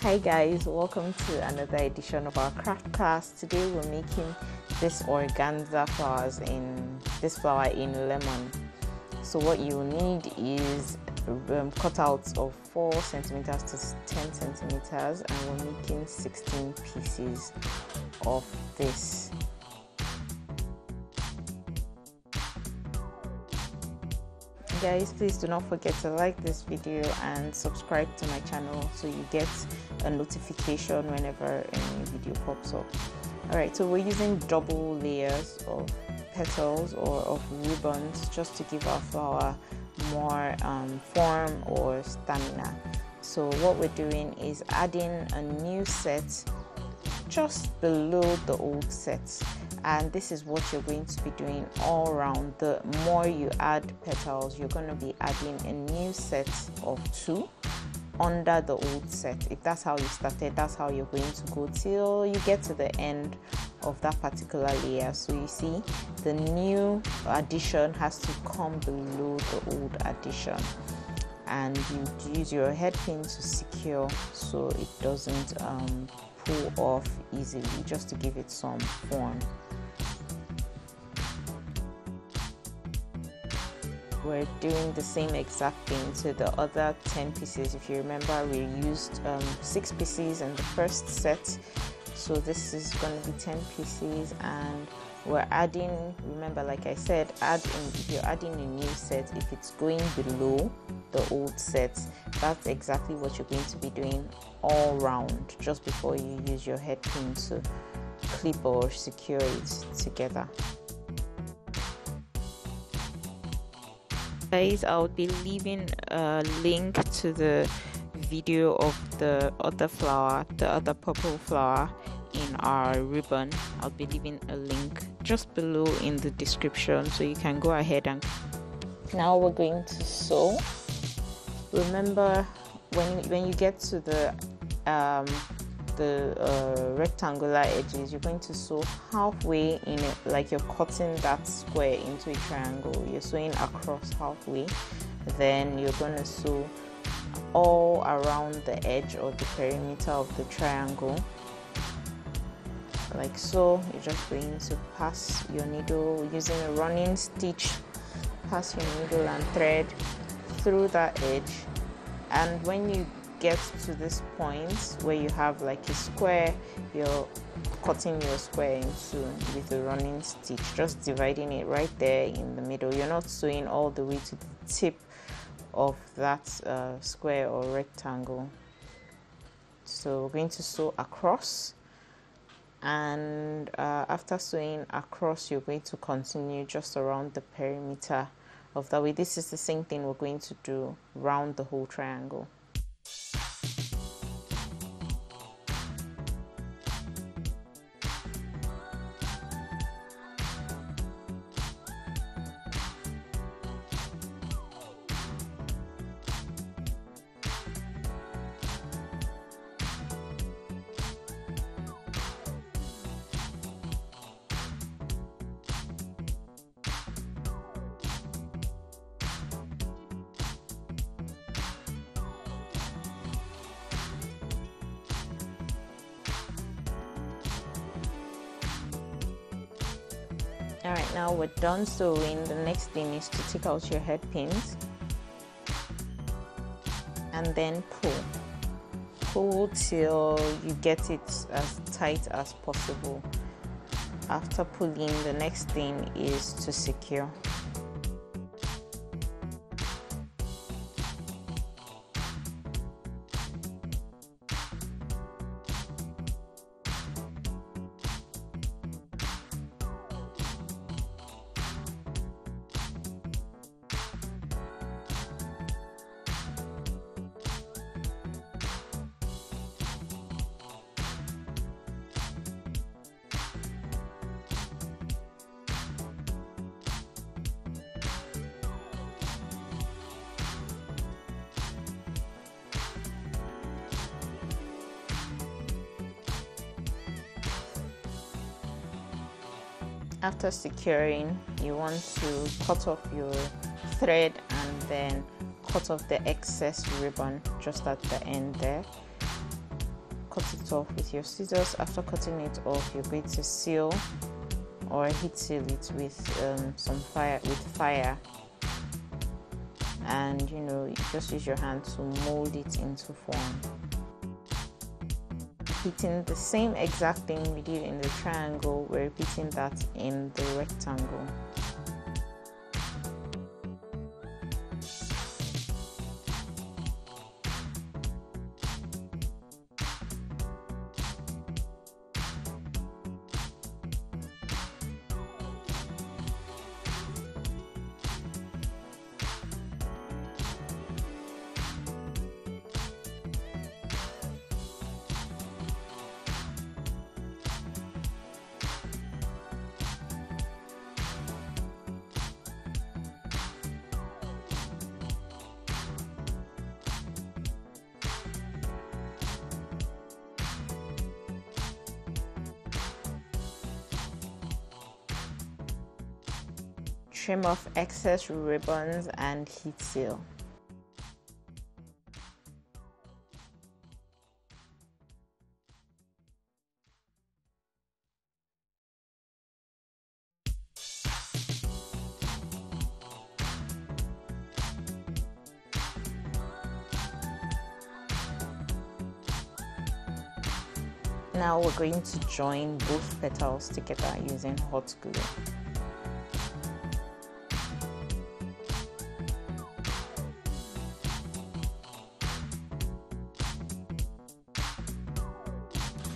Hi guys, welcome to another edition of our craft class. Today we're making this organza flowers in lemon. So what you need is cutouts of 4 centimeters to 10 centimeters, and we're making 16 pieces of this. Guys, please do not forget to like this video and subscribe to my channel so you get a notification whenever any video pops up. Alright, so we're using double layers of petals or of ribbons just to give our flower more form or stamina. So what we're doing is adding a new set just below the old set, and this is what you're going to be doing all around. The more you add petals, you're going to be adding a new set of 2 under the old set. If that's how you started, that's how you're going to go till you get to the end of that particular layer. So you see, the new addition has to come below the old addition, and you use your head pin to secure so it doesn't pull off easily, just to give it some form. We're doing the same exact thing to the other 10 pieces. If you remember, we used 6 pieces in the first set, so this is going to be 10 pieces, and we're adding, remember, like I said, if you're adding a new set, if it's going below the old set, that's exactly what you're going to be doing all round just before you use your head pin to clip or secure it together. Guys, I'll be leaving a link to the video of the other flower, the other purple flower in our ribbon. I'll be leaving a link just below in the description, so you can go ahead. And now we're going to sew. Remember, when you get to the rectangular edges, you're going to sew halfway in it, like you're cutting that square into a triangle. You're sewing across halfway, then you're going to sew all around the edge or the perimeter of the triangle, like so. You're just going to pass your needle using a running stitch, pass your needle and thread through that edge, and when you get to this point where you have like a square, you're cutting your square into with a running stitch, just dividing it right there in the middle. You're not sewing all the way to the tip of that square or rectangle. So we're going to sew across, and after sewing across, you're going to continue just around the perimeter of that way. This is the same thing we're going to do round the whole triangle. Alright, now we're done sewing. The next thing is to take out your head pins and then pull till you get it as tight as possible. After pulling, the next thing is to secure. After securing, you want to cut off your thread and then cut off the excess ribbon just at the end there. cut it off with your scissors. After cutting it off, you're going to seal or heat seal it with some fire, and you know, you just use your hand to mold it into form. Repeating the same exact thing we did in the triangle, we're repeating that in the rectangle. Trim off excess ribbons and heat seal. Now we're going to join both petals together using hot glue.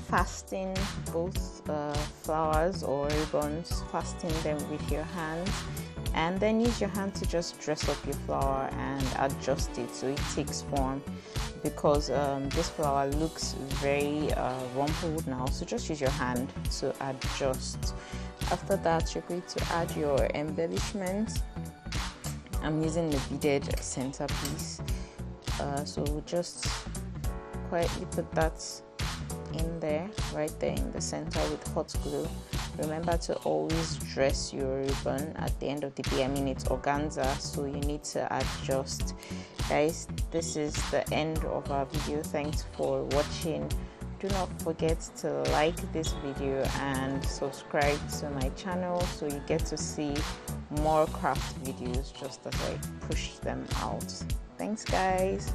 Fasten both flowers or ribbons, fasten them with your hands, and then use your hand to just dress up your flower and adjust it so it takes form, because this flower looks very rumpled now, so just use your hand to adjust. After that, you're going to add your embellishments. I'm using the beaded centerpiece, so just quietly put that in there, right there in the center with hot glue. Remember to always dress your ribbon at the end of the day. I mean, it's organza, so you need to adjust. Guys, this is the end of our video. Thanks for watching. Do not forget to like this video and subscribe to my channel so you get to see more craft videos just as I push them out. Thanks guys.